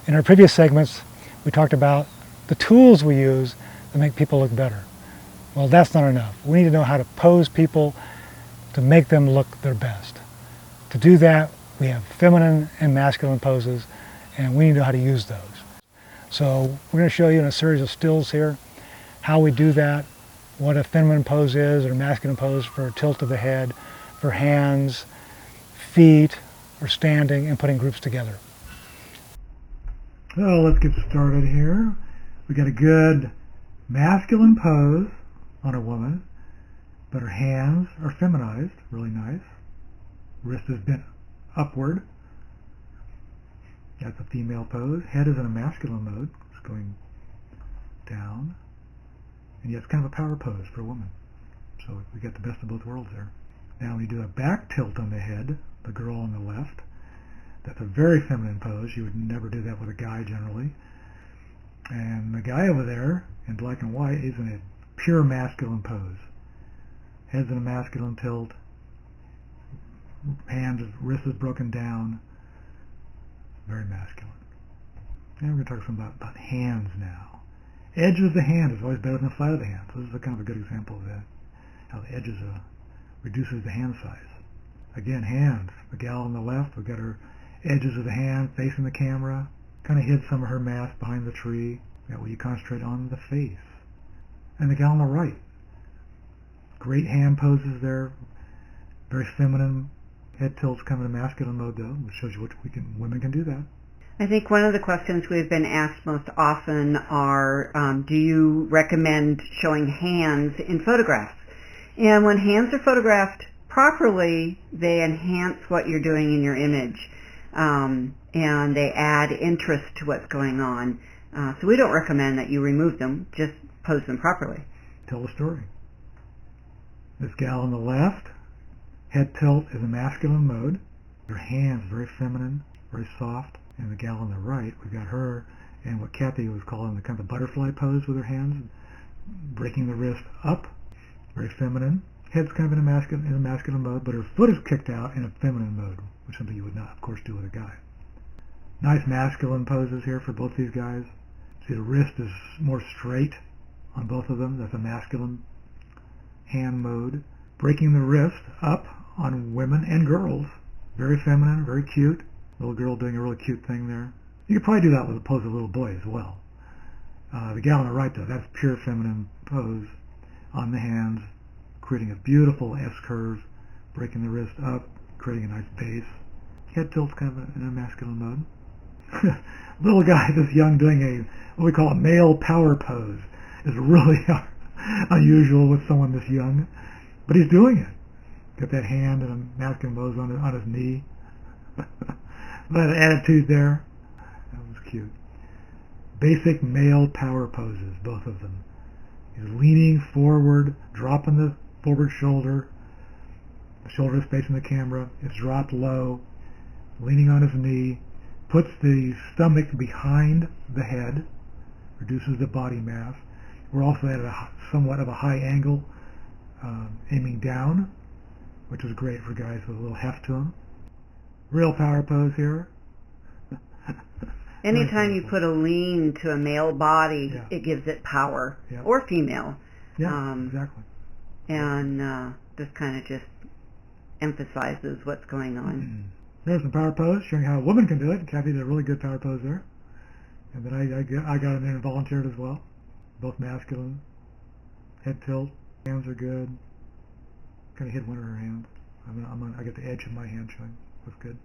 In our previous segments, we talked about the tools we use to make people look better. Well, that's not enough. We need to know how to pose people to make them look their best. To do that, we have feminine and masculine poses, and we need to know how to use those. So we're going to show you in a series of stills here how we do that, what a feminine pose is or a masculine pose for a tilt of the head, for hands, feet, or standing and putting groups together. So let's get started here. We got a good masculine pose on a woman, but her hands are feminized, really nice. Wrist is bent upward. That's a female pose. Head is in a masculine mode. It's going down. And yet it's kind of a power pose for a woman. So we got the best of both worlds there. Now we do a back tilt on the head, the girl on the left. That's a very feminine pose. You would never do that with a guy generally. And the guy over there in black and white is in a pure masculine pose. Head's in a masculine tilt. Hands, wrist is broken down. Very masculine. Now we're going to talk some about hands now. Edge of the hand is always better than the flat of the hand. So this is a kind of a good example of that. How the edges reduces the hand size. Again, hands. The gal on the left, we've got her edges of the hand facing the camera. Kind of hid some of her mask behind the tree. That way you concentrate on the face. And the gal on the right. Great hand poses there. Very feminine. Head tilts come in a masculine mode though, which shows you what women can do that. I think one of the questions we've been asked most often are, do you recommend showing hands in photographs? And when hands are photographed properly, they enhance what you're doing in your image. And they add interest to what's going on. So we don't recommend that you remove them, just pose them properly. Tell the story. This gal on the left, head tilt is a masculine mode. Her hands very feminine, very soft. And the gal on the right, we've got her in what Kathy was calling the kind of butterfly pose with her hands, breaking the wrist up, very feminine. Head's kind of in a masculine mode, but her foot is kicked out in a feminine mode, which is something you would not, of course, do with a guy. Nice masculine poses here for both these guys. See, the wrist is more straight on both of them. That's a masculine hand mode. Breaking the wrist up on women and girls. Very feminine, very cute. Little girl doing a really cute thing there. You could probably do that with a pose of a little boy as well. The gal on the right, though, that's pure feminine pose on the hands, creating a beautiful S-curve, breaking the wrist up, creating a nice base. Head tilt's kind of in a masculine mode. Little guy, this young, doing what we call a male power pose is really unusual with someone this young, but he's doing it. Got that hand in a masculine pose on his knee. That attitude there. That was cute. Basic male power poses, both of them. He's leaning forward, dropping the forward shoulder. The shoulder is facing the camera. It's dropped low, leaning on his knee. Puts the stomach behind the head, reduces the body mass. We're also at somewhat of a high angle, aiming down, which is great for guys with a little heft to them. Real power pose here. Anytime you put a lean to a male body, yeah, it gives it power, yeah, or female. Yeah, exactly. And this kind of just emphasizes what's going on. Mm-hmm. There's some power pose showing how a woman can do it. Kathy did a really good power pose there. And then I got in there and volunteered as well. Both masculine. Head tilt. Hands are good. Kind of hit one of her hands. I get the edge of my hand showing. That's good.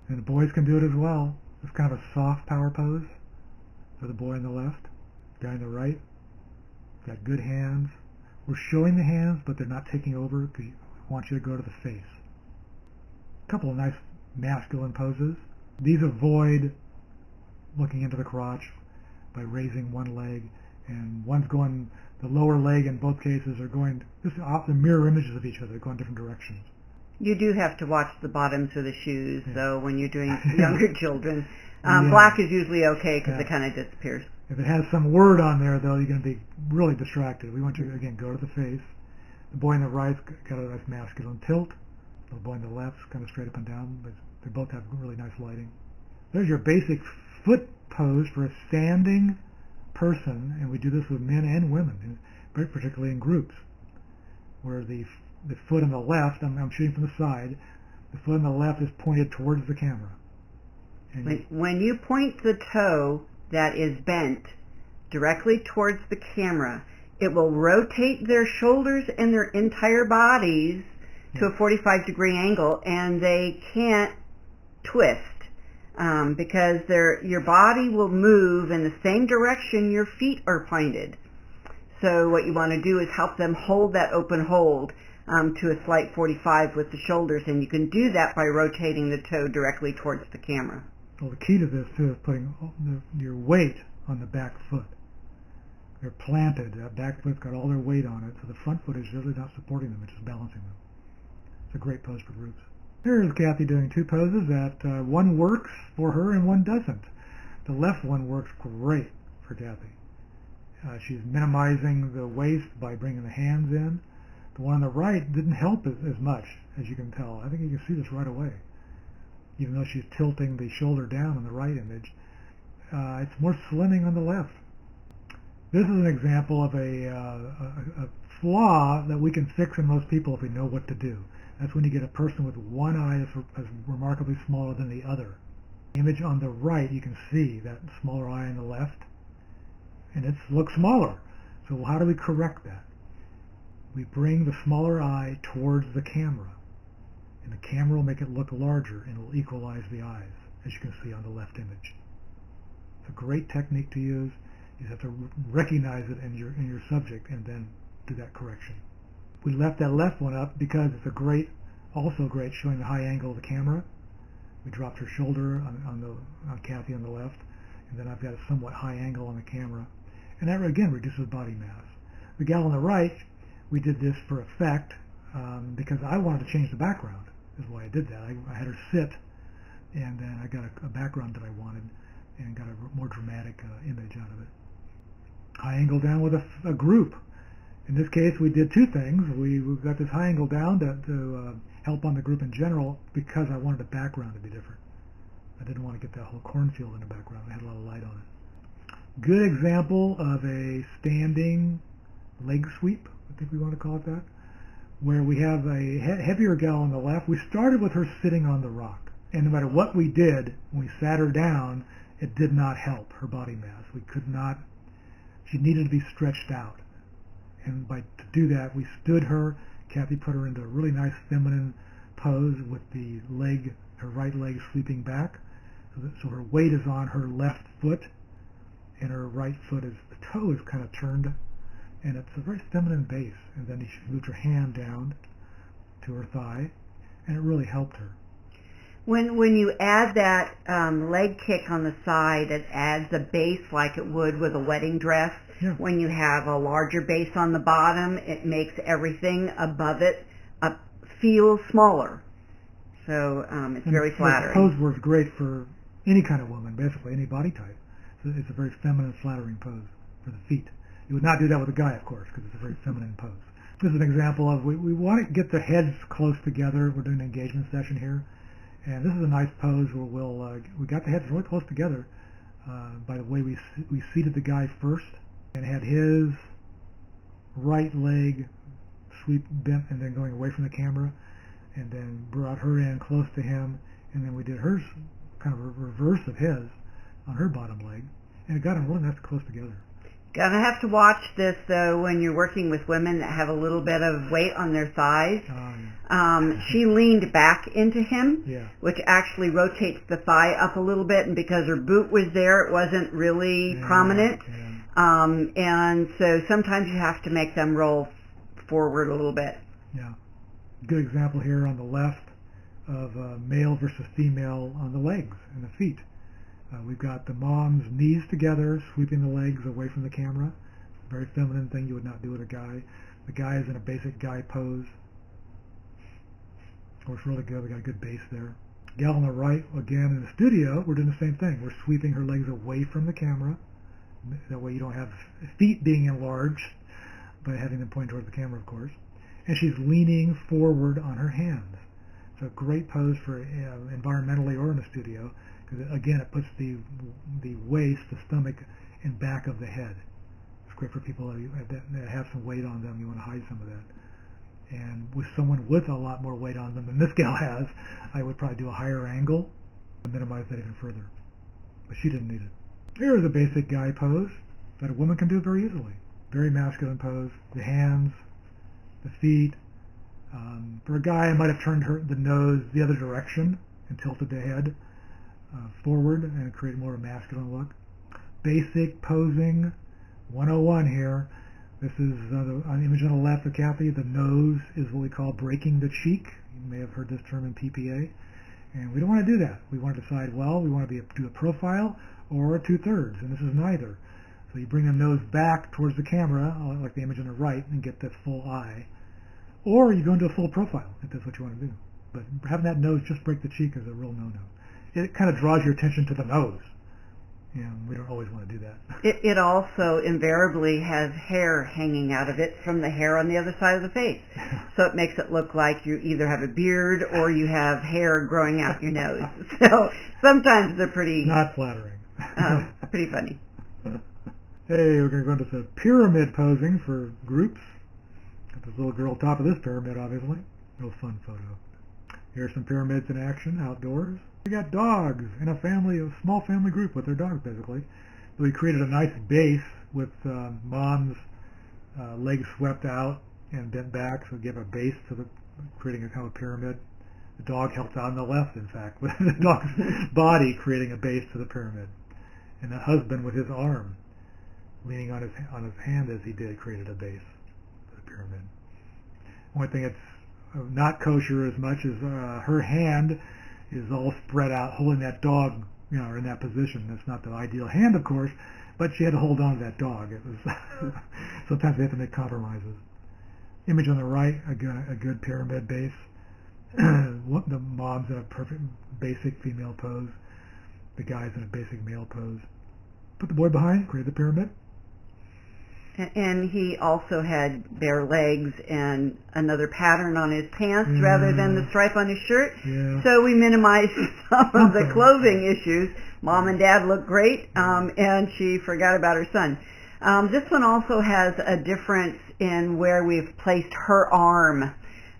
And the boys can do it as well. It's kind of a soft power pose for the boy on the left. Guy on the right. Got good hands. We're showing the hands, but they're not taking over because we want you to go to the face. A couple of nice masculine poses. These avoid looking into the crotch by raising one leg, and one's going, the lower leg in both cases are going, just off the mirror images of each other, going different directions. You do have to watch the bottoms of the shoes, Yeah. though, when you're doing younger children. Yeah. Black is usually okay because Yeah. it kind of disappears. If it has some word on there, though, you're going to be really distracted. We want you to, again, go to the face. The boy on the right's got a nice masculine tilt. The boy on the left's kind of straight up and down, but they both have really nice lighting. There's your basic foot pose for a standing person, and we do this with men and women, and very particularly in groups, where the foot on the left, I'm shooting from the side, the foot on the left is pointed towards the camera. And when you point the toe that is bent directly towards the camera, it will rotate their shoulders and their entire bodies to a 45-degree angle, and they can't twist because your body will move in the same direction your feet are pointed. So what you want to do is help them hold that open hold to a slight 45 with the shoulders, and you can do that by rotating the toe directly towards the camera. Well, the key to this, too, is putting your weight on the back foot. They're planted. That back foot's got all their weight on it, so the front foot is really not supporting them, it's just balancing them. It's a great pose for groups. Here's Kathy doing two poses that one works for her and one doesn't. The left one works great for Kathy. She's minimizing the waist by bringing the hands in. The one on the right didn't help as much, as you can tell. I think you can see this right away. Even though she's tilting the shoulder down on the right image, it's more slimming on the left. This is an example of a flaw that we can fix in most people if we know what to do. That's when you get a person with one eye that's remarkably smaller than the other. The image on the right, you can see that smaller eye on the left, and it looks smaller. So how do we correct that? We bring the smaller eye towards the camera, and the camera will make it look larger, and it will equalize the eyes, as you can see on the left image. It's a great technique to use. You have to recognize it in your subject and then do that correction. We left that left one up because it's also great showing the high angle of the camera. We dropped her shoulder on Kathy on the left, and then I've got a somewhat high angle on the camera. And that, again, reduces body mass. The gal on the right, we did this for effect because I wanted to change the background, is why I did that. I had her sit, and then I got a background that I wanted and got a more dramatic image out of it. High angle down with a group. In this case, we did two things. We got this high angle down to help on the group in general because I wanted the background to be different. I didn't want to get that whole cornfield in the background. It had a lot of light on it. Good example of a standing leg sweep, I think we want to call it that, where we have a heavier gal on the left. We started with her sitting on the rock, and no matter what we did, when we sat her down, it did not help her body mass. We could not, she needed to be stretched out. And to do that, we stood her. Kathy put her into a really nice feminine pose with the leg, her right leg sweeping back. So her weight is on her left foot, and her right foot the toe is kind of turned, and it's a very feminine base. And then she moved her hand down to her thigh, and it really helped her. When you add that leg kick on the side, it adds a base like it would with a wedding dress. Yeah. When you have a larger base on the bottom, it makes everything above it feel smaller. So it's very flattering. The pose works great for any kind of woman, basically, any body type. So it's a very feminine, flattering pose for the feet. You would not do that with a guy, of course, because it's a very feminine pose. This is an example of, we want to get the heads close together. We're doing an engagement session here. And this is a nice pose where we got the heads really close together by the way we seated the guy first and had his right leg sweep bent and then going away from the camera, and then brought her in close to him, and then we did hers kind of a reverse of his on her bottom leg, and it got them really nice close together. Gonna have to watch this though when you're working with women that have a little bit of weight on their thighs. She leaned back into him, which actually rotates the thigh up a little bit, and because her boot was there, it wasn't really prominent. And so sometimes you have to make them roll forward a little bit. Yeah. Good example here on the left of male versus female on the legs and the feet. We've got the mom's knees together, sweeping the legs away from the camera. Very feminine thing you would not do with a guy. The guy is in a basic guy pose. Works really good. We got a good base there. Gal on the right, again in the studio, we're doing the same thing. We're sweeping her legs away from the camera. That way you don't have feet being enlarged by having them point towards the camera, of course. And she's leaning forward on her hands. So a great pose for environmentally or in the studio. because again, it puts the waist, the stomach, in back of the head. It's great for people that have some weight on them. You want to hide some of that. And with someone with a lot more weight on them than this gal has, I would probably do a higher angle and minimize that even further. But she didn't need it. Here's a basic guy pose that a woman can do very easily. Very masculine pose. The hands, the feet. For a guy, I might have turned the nose the other direction and tilted the head forward and create more of a masculine look. Basic posing 101 here. This is an image on the left of Kathy. The nose is what we call breaking the cheek. You may have heard this term in PPA. And we don't want to do that. We want to decide, well, we want to do a profile or a 2/3, and this is neither. So you bring the nose back towards the camera, like the image on the right, and get that full eye. Or you go into a full profile, if that's what you want to do. But having that nose just break the cheek is a real no-no. It kind of draws your attention to the nose. And we don't always want to do that. It also invariably has hair hanging out of it from the hair on the other side of the face. So it makes it look like you either have a beard or you have hair growing out your nose. So sometimes they're pretty... Not flattering. Pretty funny. Hey, we're going to go into some pyramid posing for groups. Got this little girl top of this pyramid, obviously. Real fun photo. Here's some pyramids in action, outdoors. We got dogs in a small family group with their dogs, basically. So we created a nice base with mom's legs swept out and bent back, so give a base to creating a kind of pyramid. The dog helped out on the left, in fact, with the dog's body creating a base to the pyramid. And the husband, with his arm leaning on his hand as he did, created a base to the pyramid. One thing that's not kosher as much as her hand is all spread out, holding that dog, in that position. That's not the ideal hand, of course, but she had to hold on to that dog. It was sometimes they have to make compromises. Image on the right, a good pyramid base. The mom's in a perfect basic female pose. The guy's in a basic male pose. Put the boy behind, create the pyramid. And he also had bare legs and another pattern on his pants rather than the stripe on his shirt. Yeah. So we minimized some of the clothing issues. Mom and Dad looked great, and she forgot about her son. This one also has a difference in where we've placed her arm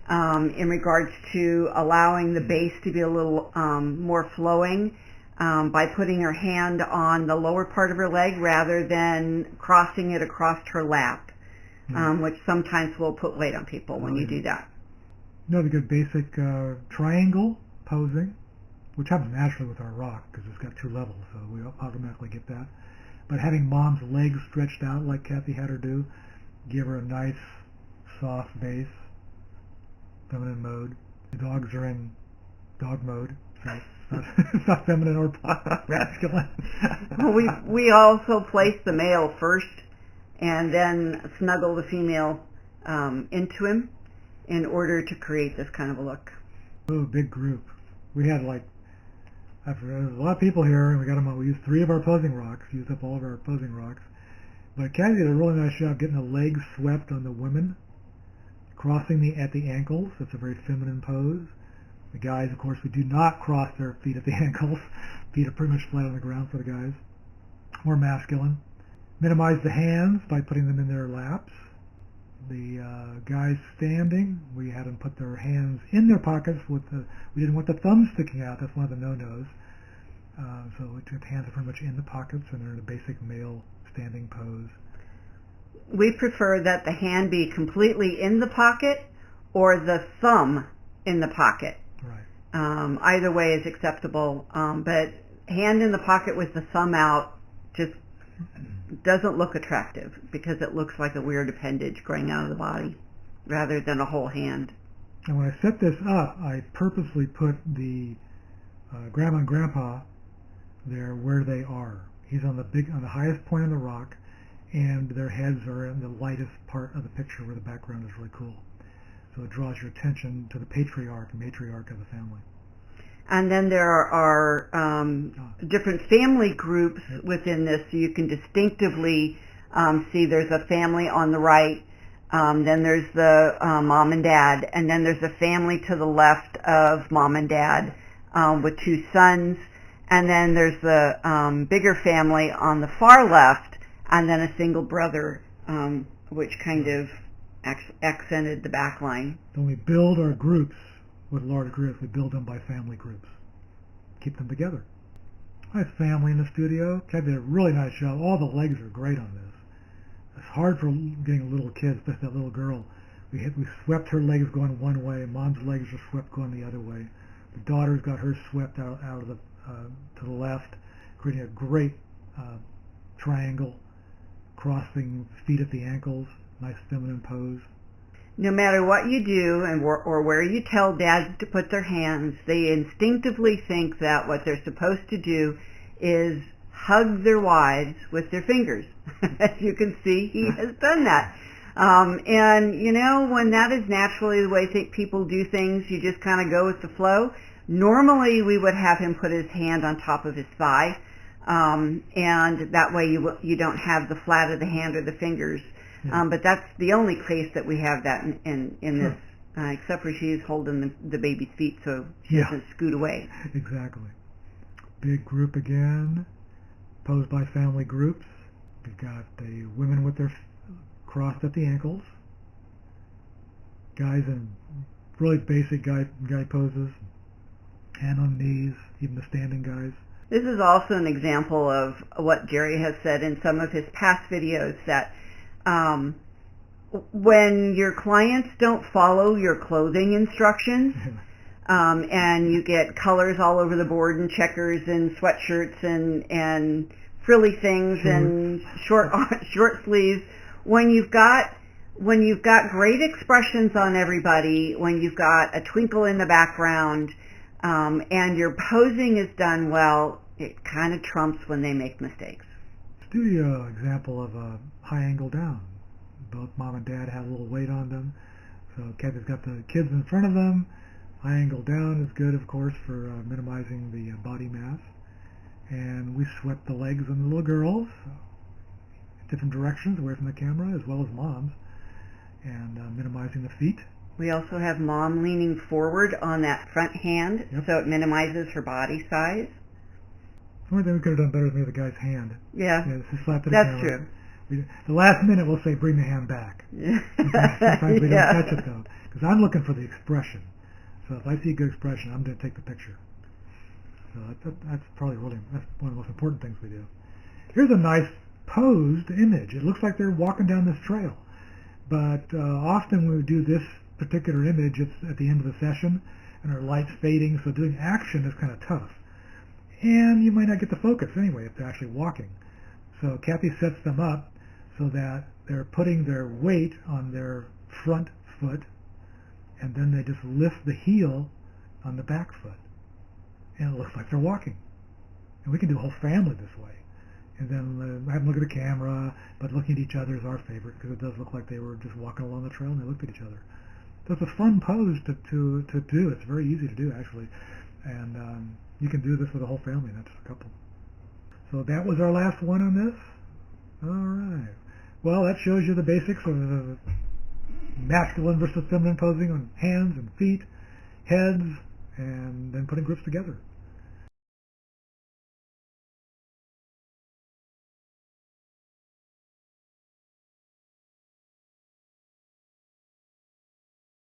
in regards to allowing the base to be a little more flowing. By putting her hand on the lower part of her leg rather than crossing it across her lap, which sometimes will put weight on people when you do that. Another good basic triangle posing, which happens naturally with our rock because it's got 2 levels, so we automatically get that. But having mom's legs stretched out like Kathy had her do, give her a nice soft base, feminine mode. The dogs are in dog mode, so it's not feminine or masculine. Well, we also place the male first and then snuggle the female into him in order to create this kind of a look. Oh, big group. We had there's a lot of people here, and we used 3 of our posing rocks, used up all of our posing rocks. But Kathy did a really nice job getting the legs swept on the women, crossing at the ankles. That's a very feminine pose. The guys, of course, we do not cross their feet at the ankles. Feet are pretty much flat on the ground for the guys. More masculine. Minimize the hands by putting them in their laps. The guys standing, we had them put their hands in their pockets. We didn't want the thumbs sticking out. That's one of the no-nos. So the hands are pretty much in the pockets, and they're in a basic male standing pose. We prefer that the hand be completely in the pocket or the thumb in the pocket. Right. Either way is acceptable, but hand in the pocket with the thumb out just doesn't look attractive because it looks like a weird appendage growing out of the body rather than a whole hand. And when I set this up, I purposely put the grandma and grandpa there where they are. He's on the highest point on the rock, and their heads are in the lightest part of the picture where the background is really cool. So it draws your attention to the patriarch and matriarch of the family. And then there are different family groups within this, so you can distinctively see there's a family on the right, then there's the mom and dad, and then there's a family to the left of mom and dad with 2 sons, and then there's the bigger family on the far left, and then a single brother, which kind of accented the back line. When we build our groups with large groups, we build them by family groups. Keep them together. I have family in the studio. Kat did a really nice job. All the legs are great on this. It's hard for getting little kids, especially that little girl. We swept her legs going one way. Mom's legs are swept going the other way. The daughter's got hers swept out of the to the left, creating a great triangle, crossing feet at the ankles. Nice feminine pose. No matter what you do or where you tell dads to put their hands, they instinctively think that what they're supposed to do is hug their wives with their fingers. As you can see, he has done that. And, you know, when that is naturally the way people do things, you just kind of go with the flow. Normally, we would have him put his hand on top of his thigh, and that way you don't have the flat of the hand or the fingers. But that's the only case that we have that in this, except for she's holding the baby's feet so she doesn't scoot away. Exactly. Big group again, posed by family groups. We've got the women with their crossed at the ankles, guys in really basic guy poses, hand on knees, even the standing guys. This is also an example of what Jerry has said in some of his past videos, that when your clients don't follow your clothing instructions, and you get colors all over the board and checkers and sweatshirts and frilly things and short sleeves, when you've got great expressions on everybody, when you've got a twinkle in the background, and your posing is done well, it kind of trumps when they make mistakes. Studio example of a high angle down. Both mom and dad have a little weight on them. So Kathy's got the kids in front of them. High angle down is good, of course, for minimizing the body mass. And we swept the legs on the little girls, different directions away from the camera, as well as mom's, and minimizing the feet. We also have mom leaning forward on that front hand, so it minimizes her body size. The only thing we could have done better is maybe the guy's hand. Yeah, just slap it that's true. The last minute we'll say, bring the hand back. Sometimes we don't catch it, though, because I'm looking for the expression. So if I see a good expression, I'm going to take the picture. So that's probably that's one of the most important things we do. Here's a nice posed image. It looks like they're walking down this trail. But often when we do this particular image, it's at the end of the session, and our light's fading, so doing action is kind of tough. And you might not get the focus anyway if they're actually walking. So Kathy sets them up so that they're putting their weight on their front foot, and then they just lift the heel on the back foot. And it looks like they're walking. And we can do a whole family this way. And then have them look at the camera, but looking at each other is our favorite, because it does look like they were just walking along the trail and they looked at each other. So it's a fun pose to do. It's very easy to do, actually. And you can do this with a whole family, not just a couple. So that was our last one on this. All right. Well, that shows you the basics of masculine versus feminine posing on hands and feet, heads, and then putting groups together.